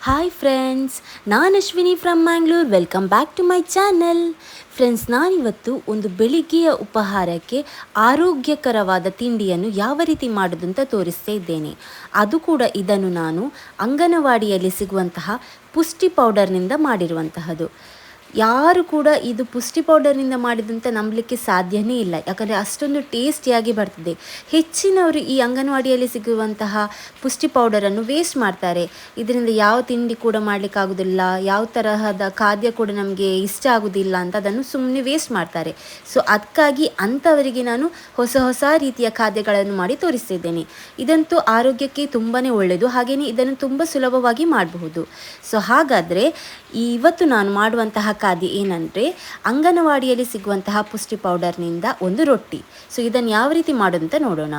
Hi friends, ನಾನು Ashwini from Mangalore. Welcome back to my channel. Friends, ನಾನಿವತ್ತು ಒಂದು ಬೆಳಿಗ್ಗೆಯ ಉಪಹಾರಕ್ಕೆ ಆರೋಗ್ಯಕರವಾದ ತಿಂಡಿಯನ್ನು ಯಾವ ರೀತಿ ಮಾಡೋದು ಅಂತ ತೋರಿಸ್ತಾ ಇದ್ದೇನೆ. ಅದು ಕೂಡ ಇದನ್ನು ನಾನು ಅಂಗನವಾಡಿಯಲ್ಲಿ ಸಿಗುವಂತಹ ಪುಷ್ಟಿ ಪೌಡರ್ನಿಂದ ಮಾಡಿರುವಂತಹದ್ದು. ಯಾರು ಕೂಡ ಇದು ಪುಷ್ಟಿ ಪೌಡರ್ನಿಂದ ಮಾಡಿದಂತ ನಂಬಲಿಕ್ಕೆ ಸಾಧ್ಯನೇ ಇಲ್ಲ, ಯಾಕಂದರೆ ಅಷ್ಟೊಂದು ಟೇಸ್ಟಿಯಾಗಿ ಬರ್ತದೆ. ಹೆಚ್ಚಿನವರು ಈ ಅಂಗನವಾಡಿಯಲ್ಲಿ ಸಿಗುವಂತಹ ಪುಷ್ಟಿ ಪೌಡರನ್ನು ವೇಸ್ಟ್ ಮಾಡ್ತಾರೆ. ಇದರಿಂದ ಯಾವ ತಿಂಡಿ ಕೂಡ ಮಾಡಲಿಕ್ಕಾಗೋದಿಲ್ಲ, ಯಾವ ತರಹದ ಖಾದ್ಯ ಕೂಡ ನಮಗೆ ಇಷ್ಟ ಆಗೋದಿಲ್ಲ ಅಂತ ಅದನ್ನು ಸುಮ್ಮನೆ ವೇಸ್ಟ್ ಮಾಡ್ತಾರೆ. ಸೊ ಅದಕ್ಕಾಗಿ ಅಂಥವರಿಗೆ ನಾನು ಹೊಸ ಹೊಸ ರೀತಿಯ ಖಾದ್ಯಗಳನ್ನು ಮಾಡಿ ತೋರಿಸ್ತಿದ್ದೇನೆ. ಇದಂತೂ ಆರೋಗ್ಯಕ್ಕೆ ತುಂಬಾ ಒಳ್ಳೆಯದು, ಹಾಗೆಯೇ ಇದನ್ನು ತುಂಬ ಸುಲಭವಾಗಿ ಮಾಡಬಹುದು. ಸೊ ಹಾಗಾದರೆ ಇವತ್ತು ನಾನು ಮಾಡುವಂತಹ ಖಾದ್ಯ ಏನಂದರೆ ಅಂಗನವಾಡಿಯಲ್ಲಿ ಸಿಗುವಂತಹ ಪುಷ್ಟಿ ಪೌಡರ್ನಿಂದ ಒಂದು ರೊಟ್ಟಿ. ಸೊ ಇದನ್ನು ಯಾವ ರೀತಿ ಮಾಡೋದು ಅಂತ ನೋಡೋಣ.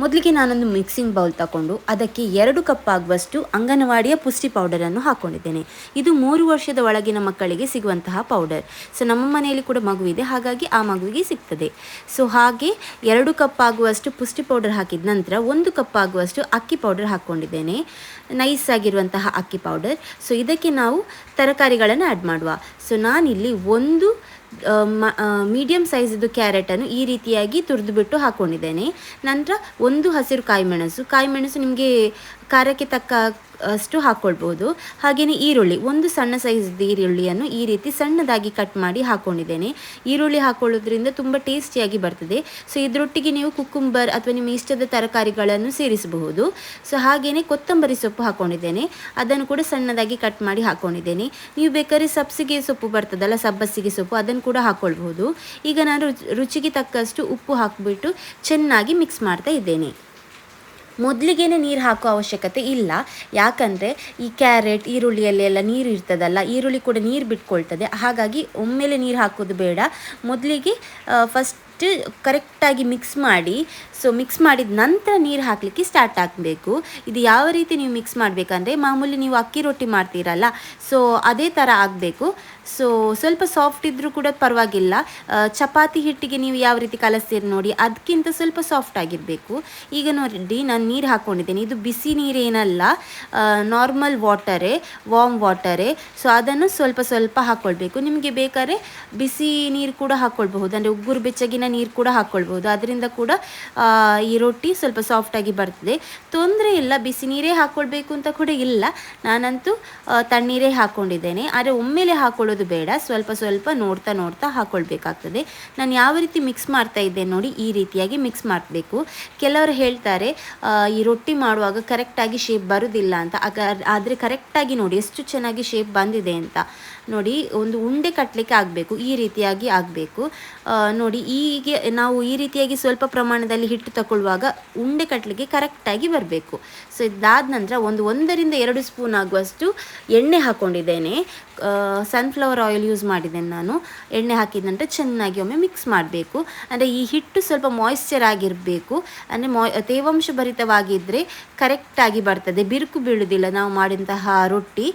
ಮೊದಲಿಗೆ ನಾನೊಂದು ಮಿಕ್ಸಿಂಗ್ ಬೌಲ್ ತಗೊಂಡು ಅದಕ್ಕೆ 2 ಕಪ್ ಆಗುವಷ್ಟು ಅಂಗನವಾಡಿಯ ಪುಷ್ಟಿ ಪೌಡರನ್ನು ಹಾಕ್ಕೊಂಡಿದ್ದೇನೆ. ಇದು 3 ವರ್ಷದ ಒಳಗಿನ ಮಕ್ಕಳಿಗೆ ಸಿಗುವಂತಹ ಪೌಡರ್. ಸೊ ನಮ್ಮ ಮನೆಯಲ್ಲಿ ಕೂಡ ಮಗುವಿದೆ, ಹಾಗಾಗಿ ಆ ಮಗುವಿಗೆ ಸಿಗ್ತದೆ. ಸೊ ಹಾಗೆ 2 ಕಪ್ ಆಗುವಷ್ಟು ಪುಷ್ಟಿ ಪೌಡರ್ ಹಾಕಿದ ನಂತರ 1 ಕಪ್ ಆಗುವಷ್ಟು ಅಕ್ಕಿ ಪೌಡರ್ ಹಾಕ್ಕೊಂಡಿದ್ದೇನೆ, ನೈಸ್ ಆಗಿರುವಂತಹ ಅಕ್ಕಿ ಪೌಡರ್. ಸೊ ಇದಕ್ಕೆ ನಾವು ತರಕಾರಿಗಳನ್ನು ಆ್ಯಡ್ ಮಾಡುವ. ಸೊ ನಾನಿಲ್ಲಿ ಒಂದು ಮೀಡಿಯಮ್ ಸೈಜಿದ್ದು ಕ್ಯಾರೆಟನ್ನು ಈ ರೀತಿಯಾಗಿ ತುರಿದುಬಿಟ್ಟು ಹಾಕ್ಕೊಂಡಿದ್ದೇನೆ. ನಂತರ ಒಂದು ಹಸಿರು ಕಾಯಿಮೆಣಸು ನಿಮಗೆ ಖಾರಕ್ಕೆ ತಕ್ಕ ಅಷ್ಟು ಹಾಕ್ಕೊಳ್ಬೋದು. ಹಾಗೆಯೇ ಈರುಳ್ಳಿ, ಒಂದು ಸಣ್ಣ ಸೈಜ್ದು ಈರುಳ್ಳಿಯನ್ನು ಈ ರೀತಿ ಸಣ್ಣದಾಗಿ ಕಟ್ ಮಾಡಿ ಹಾಕ್ಕೊಂಡಿದ್ದೇನೆ. ಈರುಳ್ಳಿ ಹಾಕ್ಕೊಳ್ಳೋದ್ರಿಂದ ತುಂಬ ಟೇಸ್ಟಿಯಾಗಿ ಬರ್ತದೆ. ಸೊ ಇದರೊಟ್ಟಿಗೆ ನೀವು ಕುಕ್ಕುಂಬರ್ ಅಥವಾ ನಿಮ್ಮ ಇಷ್ಟದ ತರಕಾರಿಗಳನ್ನು ಸೇರಿಸಬಹುದು. ಸೊ ಹಾಗೆಯೇ ಕೊತ್ತಂಬರಿ ಸೊಪ್ಪು ಹಾಕ್ಕೊಂಡಿದ್ದೇನೆ, ಅದನ್ನು ಕೂಡ ಸಣ್ಣದಾಗಿ ಕಟ್ ಮಾಡಿ ಹಾಕ್ಕೊಂಡಿದ್ದೇನೆ. ನೀವು ಬೇಕಾದ್ರೆ ಸಬ್ಬಸಿಗೆ ಸೊಪ್ಪು ಬರ್ತದಲ್ಲ, ಸಬ್ಬಸಿಗೆ ಸೊಪ್ಪು, ಅದನ್ನು ಕೂಡ ಹಾಕ್ಕೊಳ್ಬಹುದು. ಈಗ ನಾನು ರುಚಿಗೆ ತಕ್ಕಷ್ಟು ಉಪ್ಪು ಹಾಕಿಬಿಟ್ಟು ಚೆನ್ನಾಗಿ ಮಿಕ್ಸ್ ಮಾಡ್ತಾ ಇದ್ದೇನೆ. ಮೊದಲಿಗೆ ನೀರು ಹಾಕೋ ಅವಶ್ಯಕತೆ ಇಲ್ಲ, ಯಾಕಂದರೆ ಈ ಕ್ಯಾರೆಟ್ ಈರುಳ್ಳಿಯಲ್ಲೆಲ್ಲ ನೀರು ಇರ್ತದಲ್ಲ, ಈರುಳ್ಳಿ ಕೂಡ ನೀರು ಬಿಟ್ಕೊಳ್ತದೆ. ಹಾಗಾಗಿ ಒಮ್ಮೆಲೆ ನೀರು ಹಾಕೋದು ಬೇಡ. ಮೊದಲಿಗೆ ಫಸ್ಟ್ ಕರೆಕ್ಟಾಗಿ ಮಿಕ್ಸ್ ಮಾಡಿ, ಸೊ ಮಿಕ್ಸ್ ಮಾಡಿದ ನಂತರ ನೀರು ಹಾಕಲಿಕ್ಕೆ ಸ್ಟಾರ್ಟ್ ಆಗಬೇಕು. ಇದು ಯಾವ ರೀತಿ ನೀವು ಮಿಕ್ಸ್ ಮಾಡಬೇಕಂದ್ರೆ, ಮಾಮೂಲಿ ನೀವು ಅಕ್ಕಿ ರೊಟ್ಟಿ ಮಾಡ್ತೀರಲ್ಲ, ಸೊ ಅದೇ ಥರ ಆಗಬೇಕು. ಸೊ ಸ್ವಲ್ಪ ಸಾಫ್ಟ್ ಇದ್ದರೂ ಕೂಡ ಪರವಾಗಿಲ್ಲ. ಚಪಾತಿ ಹಿಟ್ಟಿಗೆ ನೀವು ಯಾವ ರೀತಿ ಕಲಿಸ್ತೀರಿ ನೋಡಿ, ಅದಕ್ಕಿಂತ ಸ್ವಲ್ಪ ಸಾಫ್ಟ್ ಆಗಿರಬೇಕು. ಈಗ ನೋಡಿ, ನಾನು ನೀರು ಹಾಕ್ಕೊಂಡಿದ್ದೇನೆ. ಇದು ಬಿಸಿ ನೀರೇನಲ್ಲ, ನಾರ್ಮಲ್ ವಾಟರೇ, ವಾರ್ಮ್ ವಾಟರೇ. ಸೊ ಅದನ್ನು ಸ್ವಲ್ಪ ಸ್ವಲ್ಪ ಹಾಕ್ಕೊಳ್ಬೇಕು. ನಿಮಗೆ ಬೇಕಾದ್ರೆ ಬಿಸಿ ನೀರು ಕೂಡ ಹಾಕ್ಕೊಳ್ಬಹುದು, ಅಂದರೆ ಉಗುರು ಬೆಚ್ಚಗಿನ ನೀರು ಕೂಡ ಹಾಕ್ಕೊಳ್ಬಹುದು. ಅದರಿಂದ ಕೂಡ ಈ ರೊಟ್ಟಿ ಸ್ವಲ್ಪ ಸಾಫ್ಟಾಗಿ ಬರ್ತದೆ. ತೊಂದರೆ ಇಲ್ಲ, ಬಿಸಿ ನೀರೇ ಹಾಕ್ಕೊಳ್ಬೇಕು ಅಂತ ಕೂಡ ಇಲ್ಲ. ನಾನಂತೂ ತಣ್ಣೀರೇ ಹಾಕ್ಕೊಂಡಿದ್ದೇನೆ. ಆದರೆ ಒಮ್ಮೆಲೆ ಹಾಕ್ಕೊಳ್ಳೋದು ಬೇಡ, ಸ್ವಲ್ಪ ಸ್ವಲ್ಪ ನೋಡ್ತಾ ನೋಡ್ತಾ ಹಾಕ್ಕೊಳ್ಬೇಕಾಗ್ತದೆ. ನಾನು ಯಾವ ರೀತಿ ಮಿಕ್ಸ್ ಮಾಡ್ತಾ ಇದ್ದೇನೆ ನೋಡಿ, ಈ ರೀತಿಯಾಗಿ ಮಿಕ್ಸ್ ಮಾಡಬೇಕು. ಕೆಲವರು ಹೇಳ್ತಾರೆ ಈ ರೊಟ್ಟಿ ಮಾಡುವಾಗ ಕರೆಕ್ಟಾಗಿ ಶೇಪ್ ಬರೋದಿಲ್ಲ ಅಂತ. ಆದರೆ ಕರೆಕ್ಟಾಗಿ ನೋಡಿ ಎಷ್ಟು ಚೆನ್ನಾಗಿ ಶೇಪ್ ಬಂದಿದೆ ಅಂತ. ನೋಡಿ, ಒಂದು ಉಂಡೆ ಕಟ್ಟಲಿಕ್ಕೆ ಆಗಬೇಕು, ಈ ರೀತಿಯಾಗಿ ಆಗಬೇಕು. ನೋಡಿ, ಹೀಗೆ ನಾವು ಈ ರೀತಿಯಾಗಿ ಸ್ವಲ್ಪ ಪ್ರಮಾಣದಲ್ಲಿ ಹಿಟ್ಟು ತಗೊಳ್ಳುವಾಗ ಉಂಡೆ ಕಟ್ಟಲಿಕ್ಕೆ ಕರೆಕ್ಟಾಗಿ ಬರಬೇಕು. ಸೊ ಇದಾದ ನಂತರ 1-2 ಸ್ಪೂನ್ ಆಗುವಷ್ಟು ಎಣ್ಣೆ ಹಾಕ್ಕೊಂಡಿದ್ದೇನೆ. ಸನ್ಫ್ಲವರ್ ಆಯಿಲ್ ಯೂಸ್ ಮಾಡಿದ್ದೇನೆ ನಾನು. ಎಣ್ಣೆ ಹಾಕಿದ ನಂತರ ಚೆನ್ನಾಗಿ ಒಮ್ಮೆ ಮಿಕ್ಸ್ ಮಾಡಬೇಕು. ಅಂದರೆ ಈ ಹಿಟ್ಟು ಸ್ವಲ್ಪ ಮಾಯ್ಶ್ಚರ್ ಆಗಿರಬೇಕು, ಅಂದರೆ ತೇವಾಂಶ ಭರಿತವಾಗಿದ್ದರೆ ಕರೆಕ್ಟಾಗಿ ಬರ್ತದೆ, ಬಿರುಕು ಬೀಳುವುದಿಲ್ಲ. ನಾವು ಮಾಡಿದಂತಹ ರೊಟ್ಟಿ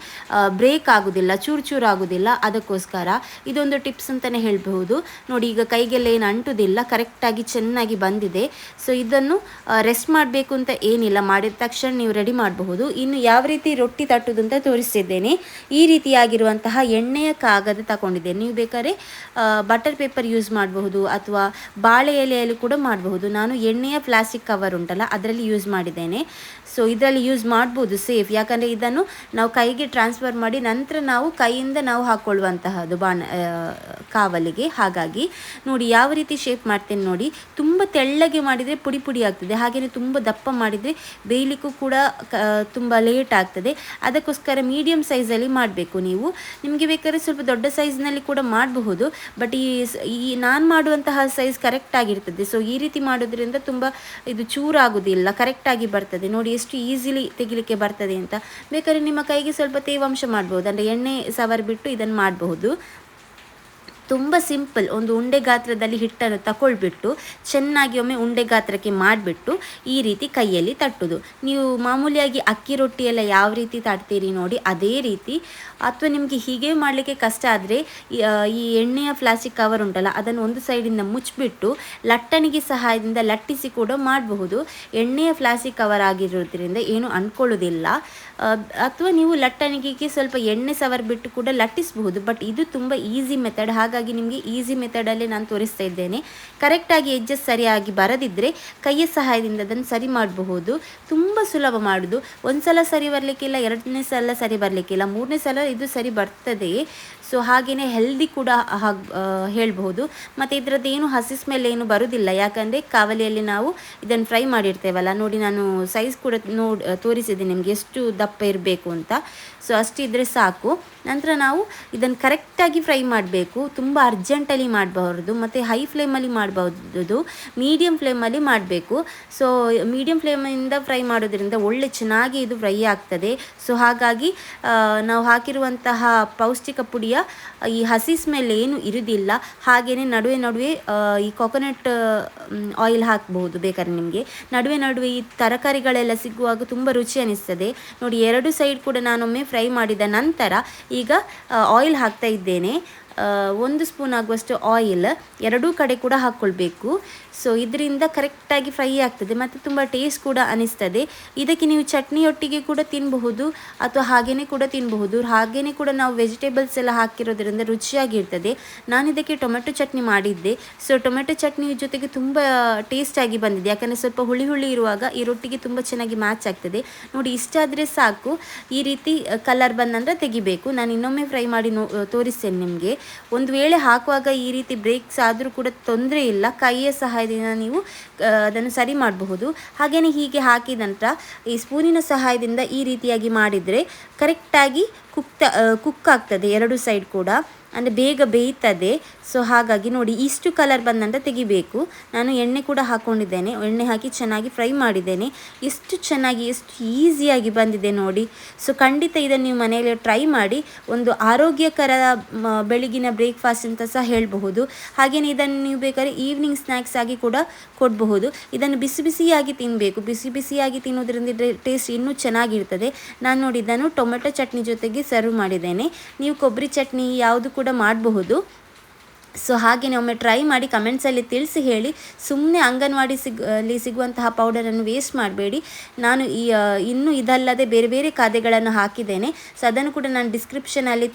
ಬ್ರೇಕ್ ಆಗೋದಿಲ್ಲ, ಚೂರು ಚೂರು ಆಗೋದಿಲ್ಲ. ಅದಕ್ಕೋಸ್ಕರ ಇದೊಂದು ಟಿಪ್ಸ್ ಅಂತಲೇ ಹೇಳಬಹುದು. ನೋಡಿ, ಈಗ ಕೈಗೆಲ್ಲ ಏನು ಅಂಟುವುದಿಲ್ಲ, ಕರೆಕ್ಟಾಗಿ ಚೆನ್ನಾಗಿ ಬಂದಿದೆ. ಸೊ ಇದನ್ನು ರೆಸ್ಟ್ ಮಾಡಬೇಕು ಅಂತ ಏನಿಲ್ಲ, ಮಾಡಿದ ತಕ್ಷಣ ನೀವು ರೆಡಿ ಮಾಡಬಹುದು. ಇನ್ನು ಯಾವ ರೀತಿ ರೊಟ್ಟಿ ತಟ್ಟುವುದು ಅಂತ ತೋರಿಸ್ತಿದ್ದೇನೆ. ಈ ರೀತಿಯಾಗಿರುವಂತಹ ಎಣ್ಣೆಯ ಕಾಗದ ತಗೊಂಡಿದ್ದೇನೆ. ನೀವು ಬೇಕಾದ್ರೆ ಬಟರ್ ಪೇಪರ್ ಯೂಸ್ ಮಾಡಬಹುದು, ಅಥವಾ ಬಾಳೆ ಎಲೆಯಲ್ಲಿ ಕೂಡ ಮಾಡಬಹುದು. ನಾನು ಎಣ್ಣೆಯ ಪ್ಲಾಸ್ಟಿಕ್ ಕವರ್ ಉಂಟಲ್ಲ, ಅದರಲ್ಲಿ ಯೂಸ್ ಮಾಡಿದ್ದೇನೆ. ಸೊ ಇದರಲ್ಲಿ ಯೂಸ್ ಮಾಡ್ಬೋದು, ಸೇಫ್. ಯಾಕಂದರೆ ಇದನ್ನು ನಾವು ಕೈಗೆ ಟ್ರಾನ್ಸ್ಫರ್ ಮಾಡಿ ನಂತರ ನಾವು ಕೈಯಿಂದ ನಾವು ಹಾಕ್ಕೊಳ್ಳುವಂತಹದ್ದು ಕಾವಲಿಗೆ. ಹಾಗಾಗಿ ನೋಡಿ ಯಾವ ರೀತಿ ಶೇಪ್ ಮಾಡ್ತೇನೆ ನೋಡಿ. ತುಂಬ ತೆಳ್ಳಗೆ ಮಾಡಿದರೆ ಪುಡಿ ಪುಡಿ ಆಗ್ತದೆ, ಹಾಗೆಯೇ ತುಂಬ ದಪ್ಪ ಮಾಡಿದರೆ ಬೇಯಲಿಕ್ಕೂ ಕೂಡ ತುಂಬ ಲೇಟ್ ಆಗ್ತದೆ. ಅದಕ್ಕೋಸ್ಕರ ಮೀಡಿಯಮ್ ಸೈಜಲ್ಲಿ ಮಾಡಬೇಕು ನೀವು. ನಿಮಗೆ ಬೇಕಾದ್ರೆ ಸ್ವಲ್ಪ ದೊಡ್ಡ ಸೈಜ್ನಲ್ಲಿ ಕೂಡ ಮಾಡಬಹುದು, ಬಟ್ ಈ ನಾನು ಮಾಡುವಂತಹ ಸೈಜ್ ಕರೆಕ್ಟ್ ಆಗಿರ್ತದೆ. ಸೊ ಈ ರೀತಿ ಮಾಡೋದ್ರಿಂದ ತುಂಬ ಇದು ಚೂರಾಗೋದಿಲ್ಲ, ಕರೆಕ್ಟಾಗಿ ಬರ್ತದೆ. ನೋಡಿ ಎಷ್ಟು ಈಸಿಲಿ ತೆಗಿಲಿಕ್ಕೆ ಬರ್ತದೆ ಅಂತ. ಬೇಕಾದ್ರೆ ನಿಮ್ಮ ಕೈಗೆ ಸ್ವಲ್ಪ ತೇವಾಂಶ ಮಾಡ್ಬೋದು, ಅಂದರೆ ಎಣ್ಣೆ ಸವರಿ ಬಿಟ್ಟು ಇದನ್ನು ಮಾಡಬಹುದು. ತುಂಬ ಸಿಂಪಲ್. ಒಂದು ಉಂಡೆ ಗಾತ್ರದಲ್ಲಿ ಹಿಟ್ಟನ್ನು ತಗೊಳ್ಬಿಟ್ಟು ಚೆನ್ನಾಗಿ ಒಮ್ಮೆ ಉಂಡೆ ಗಾತ್ರಕ್ಕೆ ಮಾಡಿಬಿಟ್ಟು ಈ ರೀತಿ ಕೈಯಲ್ಲಿ ತಟ್ಟುದು. ನೀವು ಮಾಮೂಲಿಯಾಗಿ ಅಕ್ಕಿ ರೊಟ್ಟಿ ಎಲ್ಲ ಯಾವ ರೀತಿ ತಟ್ತೀರಿ ನೋಡಿ ಅದೇ ರೀತಿ. ಅಥವಾ ನಿಮಗೆ ಹೀಗೆ ಮಾಡಲಿಕ್ಕೆ ಕಷ್ಟ ಆದರೆ ಈ ಎಣ್ಣೆಯ ಪ್ಲಾಸ್ಟಿಕ್ ಕವರ್ ಉಂಟಲ್ಲ ಅದನ್ನು ಒಂದು ಸೈಡಿಂದ ಮುಚ್ಚಿಬಿಟ್ಟು ಲಟ್ಟಣಿಗೆ ಸಹಾಯದಿಂದ ಲಟ್ಟಿಸಿ ಕೂಡ ಮಾಡಬಹುದು. ಎಣ್ಣೆಯ ಪ್ಲಾಸ್ಟಿಕ್ ಕವರ್ ಆಗಿರೋದ್ರಿಂದ ಏನು ಅಂದ್ಕೊಳ್ಳೋದಿಲ್ಲ. ಅಥವಾ ನೀವು ಲಟ್ಟಣಿಗೆಗೆ ಸ್ವಲ್ಪ ಎಣ್ಣೆ ಸವರ್ಬಿಟ್ಟು ಕೂಡ ಲಟ್ಟಿಸಬಹುದು. ಬಟ್ ಇದು ತುಂಬ ಈಸಿ ಮೆಥಡ್, ಹಾಗಾಗಿ ನಿಮಗೆ ಈಸಿ ಮೆಥಡಲ್ಲೇ ನಾನು ತೋರಿಸ್ತಾ ಇದ್ದೇನೆ. ಕರೆಕ್ಟಾಗಿ ಎಡ್ಜಸ್ ಸರಿಯಾಗಿ ಬರದಿದ್ದರೆ ಕೈಯ ಸಹಾಯದಿಂದ ಅದನ್ನು ಸರಿ ಮಾಡಬಹುದು. ತುಂಬ ಸುಲಭ ಮಾಡೋದು. ಒಂದು ಸಲ ಸರಿ ಬರಲಿಕ್ಕಿಲ್ಲ, ಎರಡನೇ ಸಲ ಸರಿ ಬರಲಿಕ್ಕಿಲ್ಲ, ಮೂರನೇ ಸಲ ಇದು ಸರಿ ಬರ್ತದೆ. ಸೊ ಹಾಗೆಯೇ ಹೆಲ್ದಿ ಕೂಡ ಹೇಳ್ಬಹುದು. ಮತ್ತು ಇದರದ್ದು ಏನು ಹಸಿ ಸ್ಮೆಲ್ ಏನು ಬರೋದಿಲ್ಲ, ಯಾಕಂದರೆ ಕಾವಲಿಯಲ್ಲಿ ನಾವು ಇದನ್ನು ಫ್ರೈ ಮಾಡಿರ್ತೇವಲ್ಲ. ನೋಡಿ, ನಾನು ಸೈಜ್ ಕೂಡ ತೋರಿಸಿದೆ ನಿಮಗೆ ಎಷ್ಟು ದಪ್ಪ ಇರಬೇಕು ಅಂತ. ಸೊ ಅಷ್ಟಿದ್ರೆ ಸಾಕು. ನಂತರ ನಾವು ಇದನ್ನು ಕರೆಕ್ಟಾಗಿ ಫ್ರೈ ಮಾಡಬೇಕು. ತುಂಬ ಅರ್ಜೆಂಟಲ್ಲಿ ಮಾಡಬಾರ್ದು ಮತ್ತು ಹೈ ಫ್ಲೇಮಲ್ಲಿ ಮಾಡಬಹುದು, ಮೀಡಿಯಮ್ ಫ್ಲೇಮಲ್ಲಿ ಮಾಡಬೇಕು. ಸೊ ಮೀಡಿಯಮ್ ಫ್ಲೇಮಿಂದ ಫ್ರೈ ಮಾಡೋದ್ರಿಂದ ಒಳ್ಳೆ ಚೆನ್ನಾಗಿ ಇದು ಫ್ರೈ ಆಗ್ತದೆ. ಸೊ ಹಾಗಾಗಿ ನಾವು ಹಾಕಿರುವಂತಹ ಪೌಷ್ಟಿಕ ಪುಡಿಯ ಈ ಹಸಿ ಸ್ಮೆಲ್ ಏನು ಇರುವುದಿಲ್ಲ. ಹಾಗೆಯೇ ನಡುವೆ ನಡುವೆ ಈ ಕೊಕೊನಟ್ ಆಯಿಲ್ ಹಾಕಬಹುದು ಬೇಕಾದ್ರೆ ನಿಮಗೆ. ನಡುವೆ ನಡುವೆ ಈ ತರಕಾರಿಗಳೆಲ್ಲ ಸಿಗುವಾಗ ತುಂಬ ರುಚಿ ಅನಿಸ್ತದೆ. ನೋಡಿ, ಎರಡು ಸೈಡ್ ಕೂಡ ನಾನೊಮ್ಮೆ ಫ್ರೈ ಮಾಡಿದ ನಂತರ ಈಗ ಆಯಿಲ್ ಹಾಕ್ತಾ ಇದ್ದೇನೆ. 1 ಸ್ಪೂನ್ ಆಗುವಷ್ಟು ಆಯಿಲ್ ಎರಡೂ ಕಡೆ ಕೂಡ ಹಾಕ್ಕೊಳ್ಬೇಕು. ಸೊ ಇದರಿಂದ ಕರೆಕ್ಟಾಗಿ ಫ್ರೈ ಆಗ್ತದೆ ಮತ್ತು ತುಂಬ ಟೇಸ್ಟ್ ಕೂಡ ಅನಿಸ್ತದೆ. ಇದಕ್ಕೆ ನೀವು ಚಟ್ನಿಯೊಟ್ಟಿಗೆ ಕೂಡ ತಿನ್ನಬಹುದು ಅಥವಾ ಹಾಗೆಯೇ ಕೂಡ ತಿನ್ನಬಹುದು. ಹಾಗೆಯೇ ಕೂಡ ನಾವು ವೆಜಿಟೇಬಲ್ಸ್ ಎಲ್ಲ ಹಾಕಿರೋದ್ರಿಂದ ರುಚಿಯಾಗಿರ್ತದೆ. ನಾನು ಇದಕ್ಕೆ ಟೊಮೆಟೊ ಚಟ್ನಿ ಮಾಡಿದ್ದೆ. ಸೊ ಟೊಮೆಟೊ ಚಟ್ನಿ ಜೊತೆಗೆ ತುಂಬ ಟೇಸ್ಟಾಗಿ ಬಂದಿದೆ, ಯಾಕಂದರೆ ಸ್ವಲ್ಪ ಹುಳಿ ಹುಳಿ ಇರುವಾಗ ಈ ರೊಟ್ಟಿಗೆ ತುಂಬ ಚೆನ್ನಾಗಿ ಮ್ಯಾಚ್ ಆಗ್ತದೆ. ನೋಡಿ, ಇಷ್ಟಾದರೆ ಸಾಕು. ಈ ರೀತಿ ಕಲರ್ ಬಂದಂದ್ರೆ ತೆಗಿಬೇಕು. ನಾನು ಇನ್ನೊಮ್ಮೆ ಫ್ರೈ ಮಾಡಿ ತೋರಿಸ್ತೇನೆ ನಿಮಗೆ. ಒಂದು ವೇಳೆ ಹಾಕುವಾಗ ಈ ರೀತಿ ಬ್ರೇಕ್ಸ್ ಆದರೂ ಕೂಡ ತೊಂದರೆ ಇಲ್ಲ, ಕೈಯ ಸಹಾಯದಿಂದ ನೀವು ಅದನ್ನು ಸರಿ ಮಾಡಬಹುದು. ಹಾಗೆಯೇ ಹೀಗೆ ಹಾಕಿದ ನಂತರ ಈ ಸ್ಪೂನಿನ ಸಹಾಯದಿಂದ ಈ ರೀತಿಯಾಗಿ ಮಾಡಿದರೆ ಕರೆಕ್ಟಾಗಿ ಕುಕ್ ಆಗ್ತದೆ ಎರಡು ಸೈಡ್ ಕೂಡ, ಅಂದರೆ ಬೇಗ ಬೇಯ್ತದೆ. ಸೊ ಹಾಗಾಗಿ ನೋಡಿ, ಇಷ್ಟು ಕಲರ್ ಬಂದಂತ ತೆಗಿಬೇಕು. ನಾನು ಎಣ್ಣೆ ಕೂಡ ಹಾಕ್ಕೊಂಡಿದ್ದೇನೆ, ಎಣ್ಣೆ ಹಾಕಿ ಚೆನ್ನಾಗಿ ಫ್ರೈ ಮಾಡಿದ್ದೇನೆ. ಎಷ್ಟು ಚೆನ್ನಾಗಿ ಎಷ್ಟು ಈಸಿಯಾಗಿ ಬಂದಿದೆ ನೋಡಿ. ಸೊ ಖಂಡಿತ ಇದನ್ನು ನೀವು ಮನೆಯಲ್ಲಿ ಟ್ರೈ ಮಾಡಿ. ಒಂದು ಆರೋಗ್ಯಕರ ಬೆಳಗಿನ ಬ್ರೇಕ್ಫಾಸ್ಟ್ ಅಂತ ಸಹ ಹೇಳಬಹುದು. ಹಾಗೆಯೇ ಇದನ್ನು ನೀವು ಬೇಕಾದ್ರೆ ಈವ್ನಿಂಗ್ ಸ್ನ್ಯಾಕ್ಸ್ ಆಗಿ ಕೂಡ ಕೊಡಬಹುದು. ಇದನ್ನು ಬಿಸಿ ಬಿಸಿಯಾಗಿ ತಿನ್ನಬೇಕು. ಬಿಸಿ ಬಿಸಿಯಾಗಿ ತಿನ್ನೋದ್ರಿಂದ ಟೇಸ್ಟ್ ಇನ್ನೂ ಚೆನ್ನಾಗಿರ್ತದೆ. ನಾನು ನೋಡಿ ಇದನ್ನು ಟೊಮೆಟೊ ಚಟ್ನಿ ಜೊತೆಗೆ ಸರ್ವ್ ಮಾಡಿದ್ದೇನೆ. ನೀವು ಕೊಬ್ಬರಿ ಚಟ್ನಿ ಯಾವುದು ಕೂಡ ಮಾಡಬಹುದು. ಸೊ ಹಾಗೆಯೇ ಒಮ್ಮೆ ಟ್ರೈ ಮಾಡಿ ಕಮೆಂಟ್ಸಲ್ಲಿ ತಿಳಿಸಿ ಹೇಳಿ. ಸುಮ್ಮನೆ ಅಂಗನವಾಡಿ ಸಿಗುವಂತಹ ಪೌಡರನ್ನು ವೇಸ್ಟ್ ಮಾಡಬೇಡಿ. ನಾನು ಇನ್ನೂ ಇದಲ್ಲದೆ ಬೇರೆ ಬೇರೆ ಖಾದ್ಯಗಳನ್ನು ಹಾಕಿದ್ದೇನೆ. ಸೊ ಅದನ್ನು ಕೂಡ ನಾನು ಡಿಸ್ಕ್ರಿಪ್ಷನಲ್ಲಿ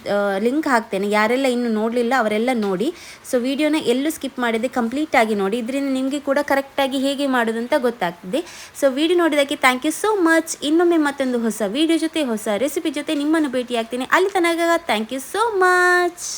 ಲಿಂಕ್ ಹಾಕ್ತೇನೆ. ಯಾರೆಲ್ಲ ಇನ್ನೂ ನೋಡಲಿಲ್ಲ ಅವರೆಲ್ಲ ನೋಡಿ. ಸೊ ವಿಡಿಯೋನ ಎಲ್ಲೂ ಸ್ಕಿಪ್ ಮಾಡಿದೆ, ಕಂಪ್ಲೀಟಾಗಿ ನೋಡಿ. ಇದರಿಂದ ನಿಮಗೆ ಕೂಡ ಕರೆಕ್ಟಾಗಿ ಹೇಗೆ ಮಾಡೋದು ಅಂತ ಗೊತ್ತಾಗ್ತದೆ. ಸೊ ವಿಡಿಯೋ ನೋಡಿದ್ದಕ್ಕೆ ಥ್ಯಾಂಕ್ ಯು ಸೋ ಮಚ್. ಇನ್ನೊಮ್ಮೆ ಮತ್ತೊಂದು ಹೊಸ ವಿಡಿಯೋ ಜೊತೆ ಹೊಸ ರೆಸಿಪಿ ಜೊತೆ ನಿಮ್ಮನ್ನು ಭೇಟಿ ಆಗ್ತೀನಿ. ಅಲ್ಲಿ ತನಕ ಥ್ಯಾಂಕ್ ಯು ಸೋ ಮಚ್.